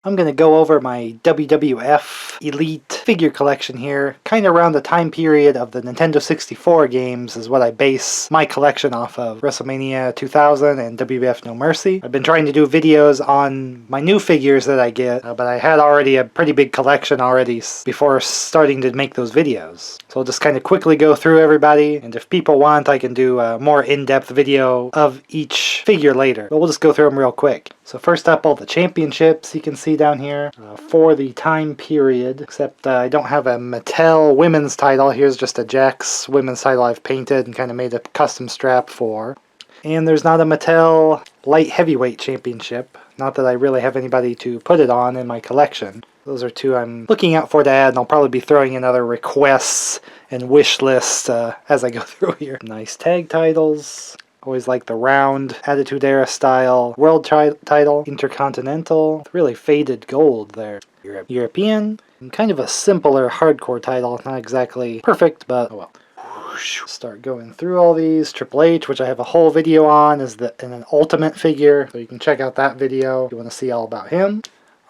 I'm going to go over my WWF Elite figure collection here, kind of around the time period of the Nintendo 64 games is what I base my collection off of. WrestleMania 2000 and WWF No Mercy. I've been trying to do videos on my new figures that I get, but I had already a pretty big collection already before starting to make those videos. So I'll just kind of quickly go through everybody, and if people want I can do a more in-depth video of each figure later, but we'll just go through them real quick. So first up, all the championships you can see down here for the time period, except I don't have a Mattel women's title. Here's just a Jax women's title I've painted and kind of made a custom strap for. And there's not a Mattel light heavyweight championship. Not that I really have anybody to put it on in my collection. Those are two I'm looking out for to add, and I'll probably be throwing in other requests and wish lists as I go through here. Nice tag titles. Always like the round Attitude Era style world title, intercontinental, really faded gold there. European, and kind of a simpler hardcore title, not exactly perfect, but oh well. Start going through all these. Triple H, which I have a whole video on, is in an Ultimate figure, so you can check out that video if you want to see all about him.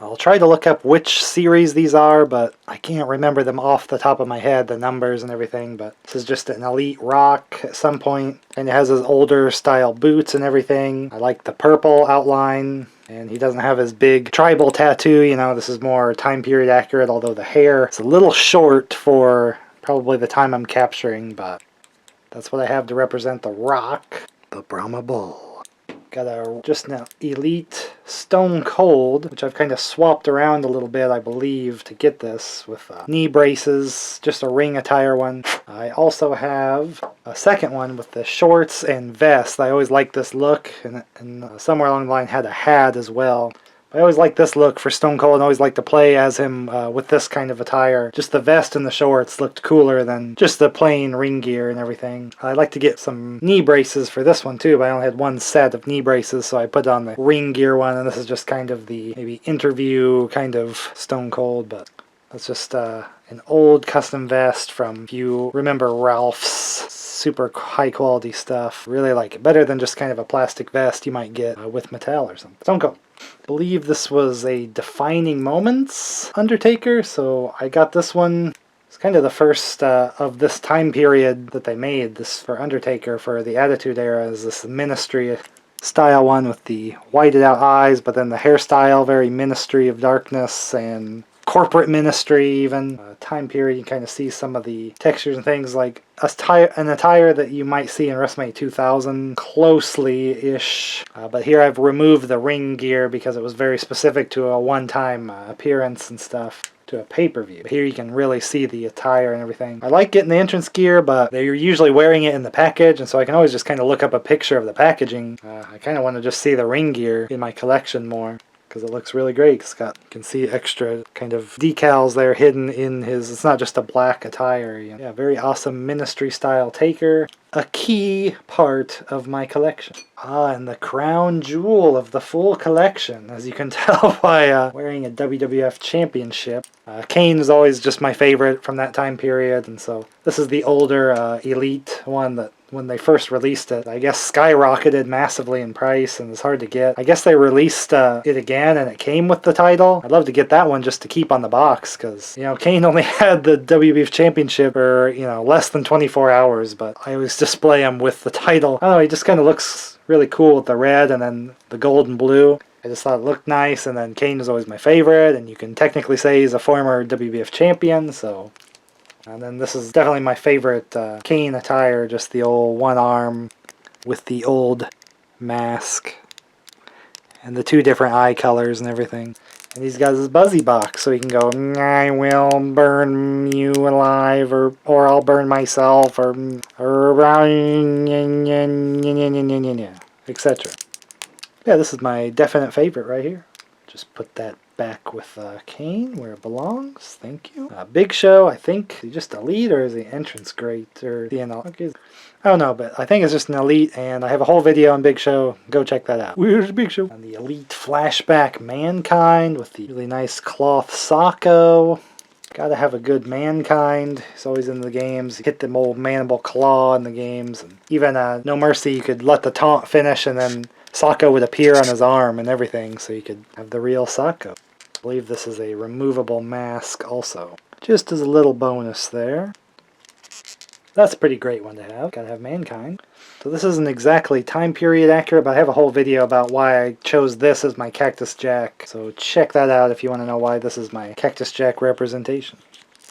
I'll try to look up which series these are, but I can't remember them off the top of my head, the numbers and everything, but this is just an Elite Rock at some point, and it has his older style boots and everything. I like the purple outline, and he doesn't have his big tribal tattoo, you know, this is more time period accurate, although the hair is a little short for probably the time I'm capturing, but that's what I have to represent the Rock, the Brahma Bull. Got just an Elite Stone Cold, which I've kind of swapped around a little bit, I believe, to get this with knee braces, just a ring attire one. I also have a second one with the shorts and vest. I always liked this look, and somewhere along the line had a hat as well. I always like this look for Stone Cold and always like to play as him with this kind of attire. Just the vest and the shorts looked cooler than just the plain ring gear and everything. I'd like to get some knee braces for this one too, but I only had one set of knee braces, so I put on the ring gear one, and this is just kind of the maybe interview kind of Stone Cold, but that's just an old custom vest from, if you remember Ralph's super high quality stuff. Really like it. Better than just kind of a plastic vest you might get with Mattel or something. Stone Cold. I believe this was a Defining Moments Undertaker, so I got this one. It's kind of the first of this time period that they made this for Undertaker for the Attitude Era, is this Ministry style one with the whited out eyes, but then the hairstyle very Ministry of Darkness and corporate ministry even. Time period, you kind of see some of the textures and things like an attire that you might see in WrestleMania 2000 closely-ish. But here I've removed the ring gear because it was very specific to a one-time appearance and stuff, to a pay-per-view. Here you can really see the attire and everything. I like getting the entrance gear, but they're usually wearing it in the package, and so I can always just kind of look up a picture of the packaging. I kind of want to just see the ring gear in my collection more, because it looks really great. You can see extra kind of decals there hidden in his, it's not just a black attire. You know. Yeah, very awesome Ministry style Taker. A key part of my collection. And the crown jewel of the full collection, as you can tell by wearing a WWF Championship. KANE is always just my favorite from that time period, and so this is the older Elite one that when they first released it, I guess skyrocketed massively in price and it's hard to get. I guess they released it again and it came with the title. I'd love to get that one just to keep on the box, because, you know, KANE only had the WWF Championship for, you know, less than 24 hours, but I always display him with the title. I don't know, he just kind of looks really cool with the red and then the gold and blue. I just thought it looked nice, and then KANE is always my favorite, and you can technically say he's a former WWF champion, so. And then this is definitely my favorite KANE attire, just the old one arm with the old mask and the two different eye colors and everything. And he's got his Buzzy box, so he can go, I will burn you alive, or I'll burn myself, or etc. Yeah, this is my definite favorite right here. Just put that back with KANE where it belongs. Thank you. Big Show, I think, just Elite, or is the entrance great? Or the okay. I don't know, but I think it's just an Elite, and I have a whole video on Big Show. Go check that out. Where's Big Show? And the Elite Flashback Mankind with the really nice cloth Socko. Gotta have a good Mankind. He's always in the games. Hit the old mandible claw in the games. And even No Mercy, you could let the taunt finish and then Socko would appear on his arm and everything, so you could have the real Socko. I believe this is a removable mask also. Just as a little bonus there. That's a pretty great one to have. Gotta have Mankind. So this isn't exactly time period accurate, but I have a whole video about why I chose this as my Cactus Jack. So check that out if you want to know why this is my Cactus Jack representation.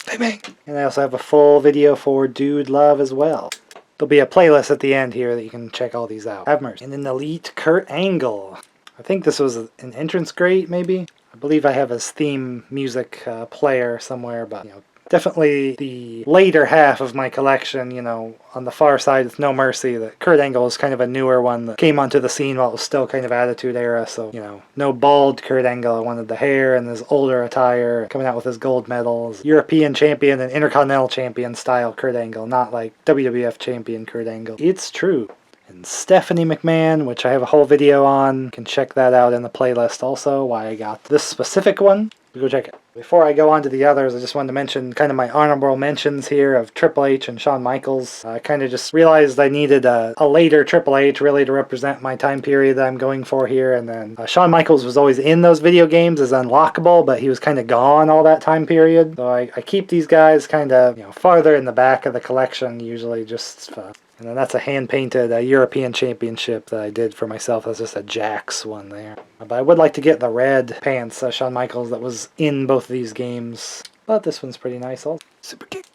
Bang bang! And I also have a full video for Dude Love as well. There'll be a playlist at the end here that you can check all these out. Have mercy. And an Elite Kurt Angle. I think this was an entrance grate, maybe? I believe I have his theme music player somewhere, but, you know, definitely the later half of my collection, you know, on the far side with No Mercy. The Kurt Angle is kind of a newer one that came onto the scene while it was still kind of Attitude era, so, you know, no bald Kurt Angle. I wanted the hair and his older attire, coming out with his gold medals. European champion and Intercontinental champion style Kurt Angle, not like WWF champion Kurt Angle. It's true. And Stephanie McMahon, which I have a whole video on. You can check that out in the playlist also, why I got this specific one. Go check it. Before I go on to the others, I just wanted to mention kind of my honorable mentions here of Triple H and Shawn Michaels. I kind of just realized I needed a later Triple H really to represent my time period that I'm going for here, and then Shawn Michaels was always in those video games as unlockable, but he was kind of gone all that time period. So I keep these guys kind of, you know, farther in the back of the collection usually, just and then that's a hand-painted European Championship that I did for myself. That's just a Jax one there. But I would like to get the red pants, Shawn Michaels, that was in both of these games. But this one's pretty nice also. Super kick.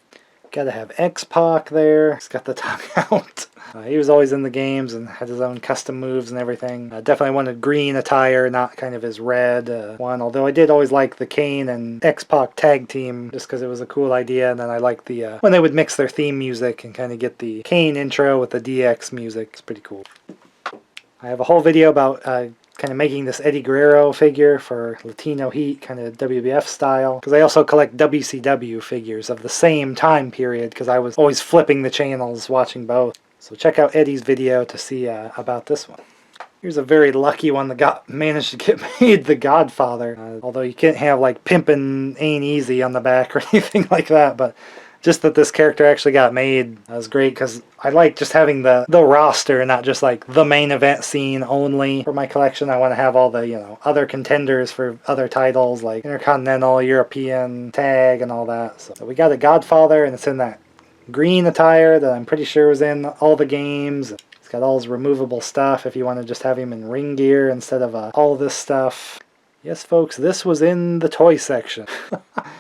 Gotta have X-PAC there. He's got the tongue out. He was always in the games and had his own custom moves and everything. Definitely wanted green attire, not kind of his red one. Although I did always like the KANE and X-PAC tag team just because it was a cool idea. And then I liked the when they would mix their theme music and kind of get the KANE intro with the DX music. It's pretty cool. I have a whole video about kind of making this Eddie Guerrero figure for Latino Heat, kind of WWF style. Because I also collect WCW figures of the same time period because I was always flipping the channels watching both. So check out Eddie's video to see about this one. Here's a very lucky one that managed to get made, the Godfather. Although you can't have like Pimpin' Ain't Easy on the back or anything like that, but just that this character actually got made was great because I like just having the roster and not just like the main event scene only for my collection. I want to have all the, you know, other contenders for other titles like Intercontinental, European, Tag, and all that. So we got a Godfather, and it's in that green attire that I'm pretty sure was in all the games. It's got all his removable stuff if you want to just have him in ring gear instead of all this stuff. Yes, folks, this was in the toy section.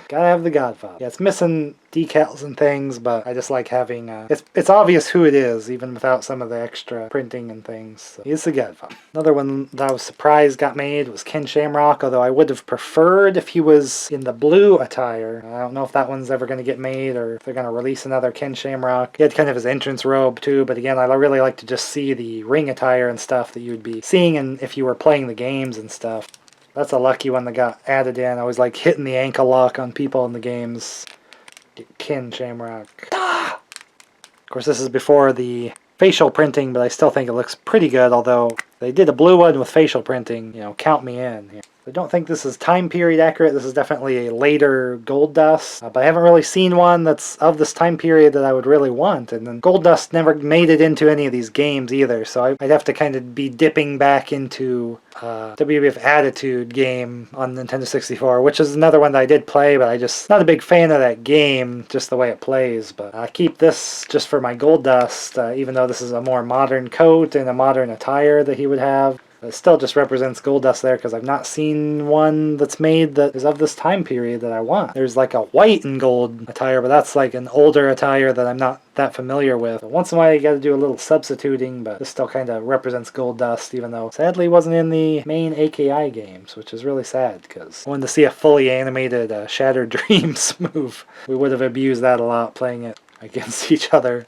Gotta have the Godfather. Yeah, it's missing decals and things, but I just like having... it's obvious who it is, even without some of the extra printing and things. So he's the Godfather. Another one that I was surprised got made was Ken Shamrock, although I would have preferred if he was in the blue attire. I don't know if that one's ever going to get made, or if they're going to release another Ken Shamrock. He had kind of his entrance robe, too, but again, I really like to just see the ring attire and stuff that you'd be seeing if you were playing the games and stuff. That's a lucky one that got added in. I was like hitting the ankle lock on people in the games. Ken Shamrock. Ah! Of course, this is before the facial printing, but I still think it looks pretty good, although they did a blue one with facial printing. You know, count me in here. I don't think this is time period accurate. This is definitely a later Gold Dust, but I haven't really seen one that's of this time period that I would really want. And then Gold Dust never made it into any of these games either, so I'd have to kind of be dipping back into WWF Attitude game on Nintendo 64, which is another one that I did play, but I just not a big fan of that game, just the way it plays. But I keep this just for my Gold Dust, even though this is a more modern coat and a modern attire that he would have. It still just represents Gold Dust there because I've not seen one that's made that is of this time period that I want. There's like a white and gold attire, but that's like an older attire that I'm not that familiar with. But once in a while you gotta do a little substituting, but this still kind of represents Gold Dust, even though sadly it wasn't in the main AKI games, which is really sad because I wanted to see a fully animated Shattered Dreams move. We would have abused that a lot playing it against each other.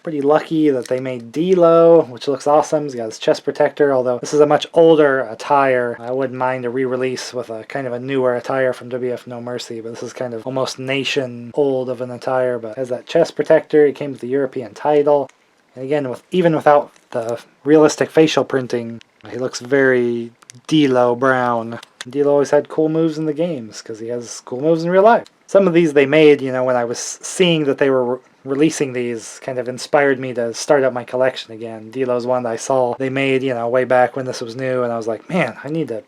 Pretty lucky that they made D-Lo, which looks awesome. He's got his chest protector, although this is a much older attire. I wouldn't mind a re-release with a kind of a newer attire from WWF No Mercy, but this is kind of almost nation old of an attire, but has that chest protector. He came with the European title. And again, even without the realistic facial printing, he looks very D-Lo brown. D-Lo always had cool moves in the games, because he has cool moves in real life. Some of these they made, you know, when I was seeing that they were releasing these, kind of inspired me to start up my collection again. D-Lo's one that I saw they made, you know, way back when this was new, and I was like, man, I need to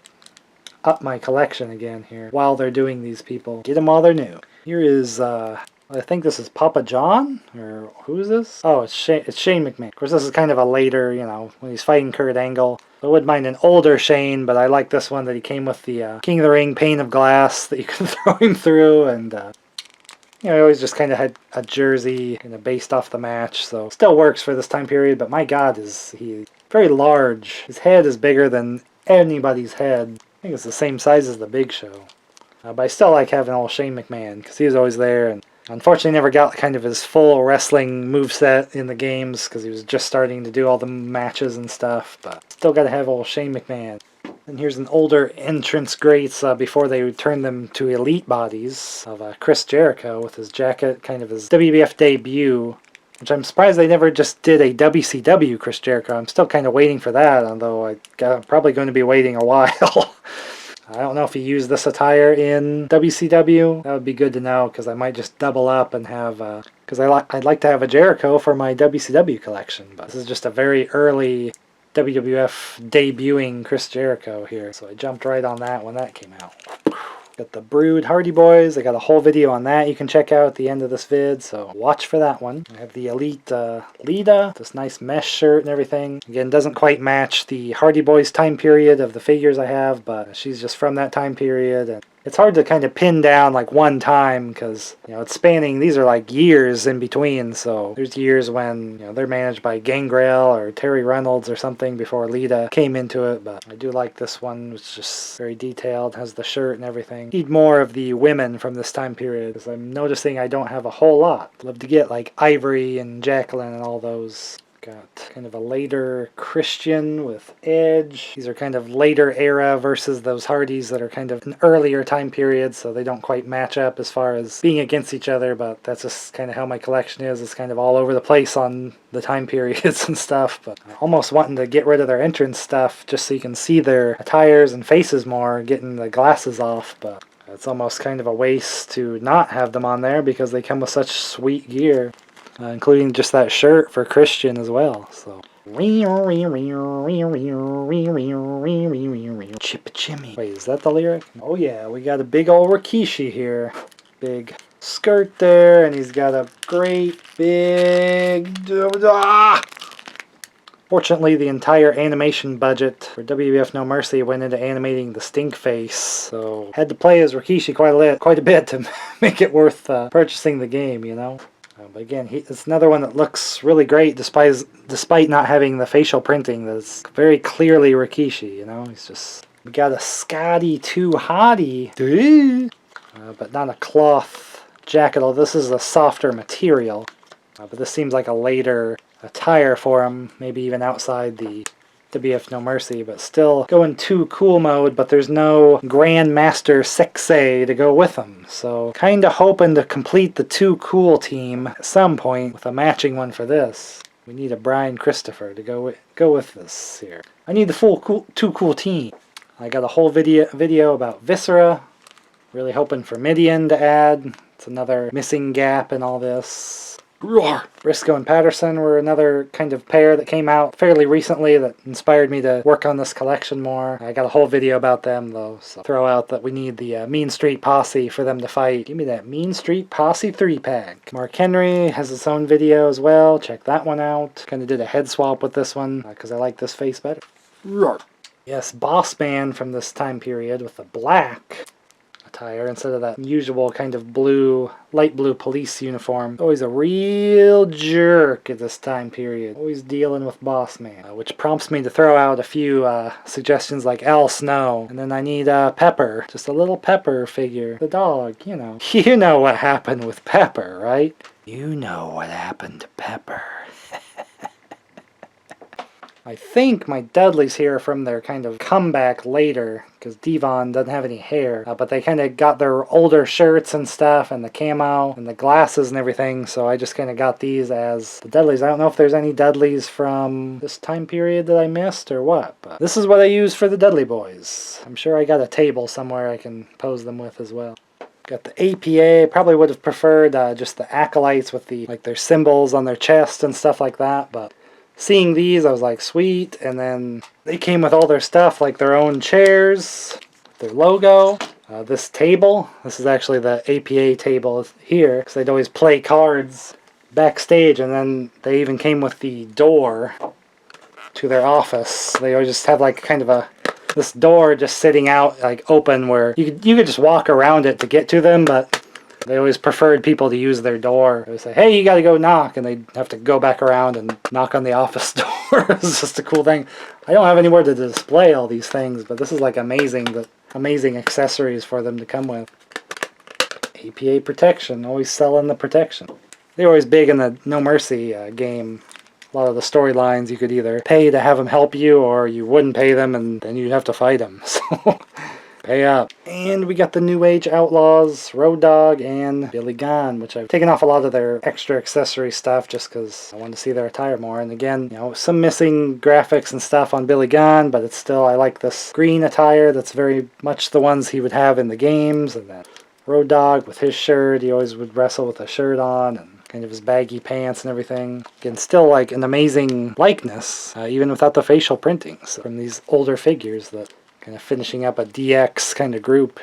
up my collection again here while they're doing these people. Get them while they're new. Here is, I think this is Papa John? Or who is this? Oh, it's Shane McMahon. Of course, this is kind of a later, you know, when he's fighting Kurt Angle. I wouldn't mind an older Shane, but I like this one that he came with the King of the Ring pane of glass that you can throw him through, and you know, he always just kind of had a jersey kind of based off the match, so still works for this time period, but my god, is he very large. His head is bigger than anybody's head. I think it's the same size as the Big Show. But I still like having old Shane McMahon, because he was always there, and unfortunately never got kind of his full wrestling moveset in the games, because he was just starting to do all the matches and stuff, but still got to have old Shane McMahon. And here's an older entrance greats before they turned them to elite bodies of Chris Jericho with his jacket, kind of his WWF debut, which I'm surprised they never just did a WCW Chris Jericho. I'm still kind of waiting for that, although I'm probably going to be waiting a while. I don't know if he used this attire in WCW. That would be good to know, because I might just double up and have, because I'd like to have a Jericho for my WCW collection, but this is just a very early WWF debuting Chris Jericho here, so I jumped right on that when that came out. Got the Brood Hardy Boys. I got a whole video on that you can check out at the end of this vid, so watch for that one. I have the Elite Lita, this nice mesh shirt and everything. Again, doesn't quite match the Hardy Boys time period of the figures I have, but she's just from that time period, and it's hard to kind of pin down like one time, because, you know, it's spanning, these are like years in between, so there's years when, you know, they're managed by Gangrel or Terry Reynolds or something before Lita came into it, but I do like this one. It's just very detailed, has the shirt and everything. Need more of the women from this time period, because I'm noticing I don't have a whole lot. Love to get like Ivory and Jacqueline and all those. Got kind of a later Christian with Edge. These are kind of later era versus those Hardys that are kind of an earlier time period, so they don't quite match up as far as being against each other, but that's just kind of how my collection is. It's kind of all over the place on the time periods and stuff, but I'm almost wanting to get rid of their entrance stuff just so you can see their attires and faces more, getting the glasses off, but it's almost kind of a waste to not have them on there because they come with such sweet gear. Including just that shirt for Christian as well. So Chippa-chimmy. Wait, is that the lyric? Oh yeah, we got a big old Rikishi here. Big skirt there, and he's got a great big... Fortunately, the entire animation budget for WWF No Mercy went into animating the stink face, so had to play as Rikishi quite a bit to make it worth purchasing the game, you know? But again, it's another one that looks really great despite not having the facial printing that's very clearly Rikishi, you know? He's just... We got a Scotty 2 hottie, but not a cloth jacket. Although this is a softer material. But this seems like a later attire for him, maybe even outside the WWF No Mercy, but still going too cool mode, but there's no Grandmaster Sexay to go with them. So kinda hoping to complete the Too Cool team at some point with a matching one for this. We need a Brian Christopher to go with this here. I need the full Too Cool team. I got a whole video about Viscera. Really hoping for Midian to add. It's another missing gap in all this. Roar! Briscoe and Patterson were another kind of pair that came out fairly recently that inspired me to work on this collection more. I got a whole video about them though, so throw out that we need the Mean Street Posse for them to fight. Give me that Mean Street Posse 3-pack. Mark Henry has its own video as well. Check that one out. Kind of did a head swap with this one because I like this face better. Roar! Yes, Boss Man from this time period with the black attire instead of that usual kind of blue, light blue police uniform. Always a real jerk at this time period. Always dealing with Boss Man, which prompts me to throw out a few suggestions like Al Snow. And then I need Pepper, just a little Pepper figure. The dog, you know. You know what happened with Pepper, right? You know what happened to Pepper. I think my Dudleys here are from their kind of comeback later, because Devon doesn't have any hair, but they kind of got their older shirts and stuff, and the camo, and the glasses and everything, so I just kind of got these as the Dudleys. I don't know if there's any Dudleys from this time period that I missed, or what, but this is what I use for the Dudley Boys. I'm sure I got a table somewhere I can pose them with as well. Got the APA. Probably would have preferred just the Acolytes with the their symbols on their chest and stuff like that, but seeing these, I was like, sweet, and then they came with all their stuff, like their own chairs, their logo. This table, this is actually the APA table here, because they'd always play cards backstage, and then they even came with the door to their office. They always just have like kind of this door just sitting out, like open, where you could just walk around it to get to them, but they always preferred people to use their door. They would say, hey, you gotta go knock, and they'd have to go back around and knock on the office door. It's just a cool thing. I don't have anywhere to display all these things, but this is like amazing accessories for them to come with. APA protection, always selling the protection. They were always big in the No Mercy game. A lot of the storylines, you could either pay to have them help you, or you wouldn't pay them and then you'd have to fight them. So pay up. And we got the New Age Outlaws, Road Dogg, and Billy Gunn, which I've taken off a lot of their extra accessory stuff just because I wanted to see their attire more. And again, you know, some missing graphics and stuff on Billy Gunn, but it's still, I like this green attire. That's very much the ones he would have in the games. And then Road Dogg with his shirt, he always would wrestle with a shirt on, and kind of his baggy pants and everything. Again, still like an amazing likeness, even without the facial printings from these older figures, that kind of finishing up a DX kind of group.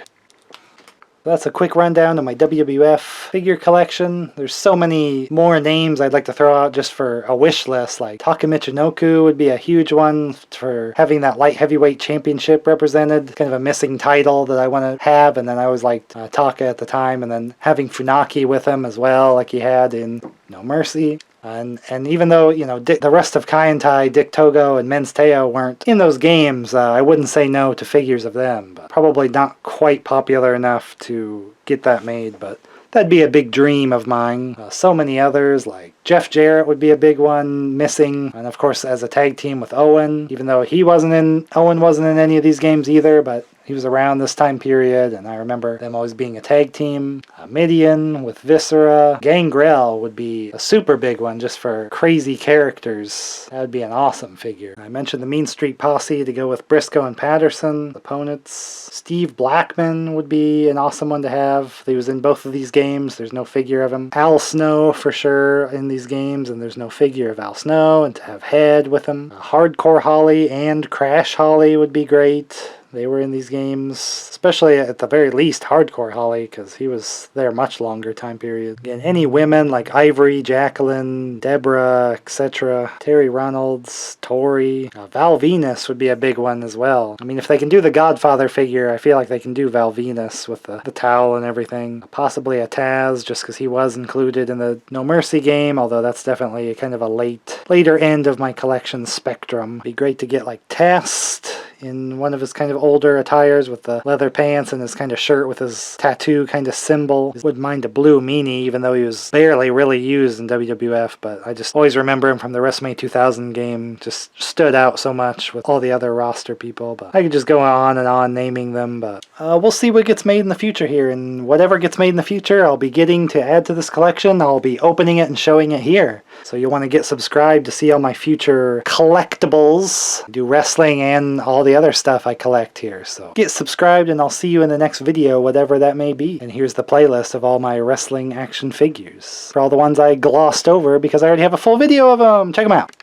That's a quick rundown of my WWF figure collection. There's so many more names I'd like to throw out just for a wish list, like Taka Michinoku would be a huge one for having that light heavyweight championship represented. Kind of a missing title that I want to have, and then I always liked Taka at the time, and then having Funaki with him as well, like he had in No Mercy. And even though, you know, the rest of Kaientai, Dick Togo, and Men's Teo weren't in those games, I wouldn't say no to figures of them. But probably not quite popular enough to get that made, but that'd be a big dream of mine. So many others, like Jeff Jarrett would be a big one, missing. And of course, as a tag team with Owen, even though Owen wasn't in any of these games either, but he was around this time period, and I remember them always being a tag team. Midian with Viscera. Gangrel would be a super big one just for crazy characters. That would be an awesome figure. I mentioned the Mean Street Posse to go with Briscoe and Patterson, opponents. Steve Blackman would be an awesome one to have. He was in both of these games. There's no figure of him. Al Snow for sure in these games, and there's no figure of Al Snow, and to have Head with him. Hardcore Holly and Crash Holly would be great. They were in these games, especially at the very least Hardcore Holly, because he was there much longer time period. Again, any women like Ivory, Jacqueline, Deborah, etc. Terry Reynolds, Tori. Val Venus would be a big one as well. I mean, if they can do the Godfather figure, I feel like they can do Val Venus with the towel and everything. Possibly a Taz, just because he was included in the No Mercy game, although that's definitely kind of a later end of my collection spectrum. It'd be great to get like Test in one of his kind of older attires with the leather pants and his kind of shirt with his tattoo kind of symbol. I wouldn't mind a blue meanie, even though he was barely really used in WWF, but I just always remember him from the WrestleMania 2000 game. Just stood out so much with all the other roster people, but I could just go on and on naming them, but we'll see what gets made in the future here, and whatever gets made in the future I'll be getting to add to this collection. I'll be opening it and showing it here. So you'll want to get subscribed to see all my future collectibles. I do wrestling and all the other stuff I collect here. So get subscribed, and I'll see you in the next video, whatever that may be. And here's the playlist of all my wrestling action figures, for all the ones I glossed over because I already have a full video of them. Check them out.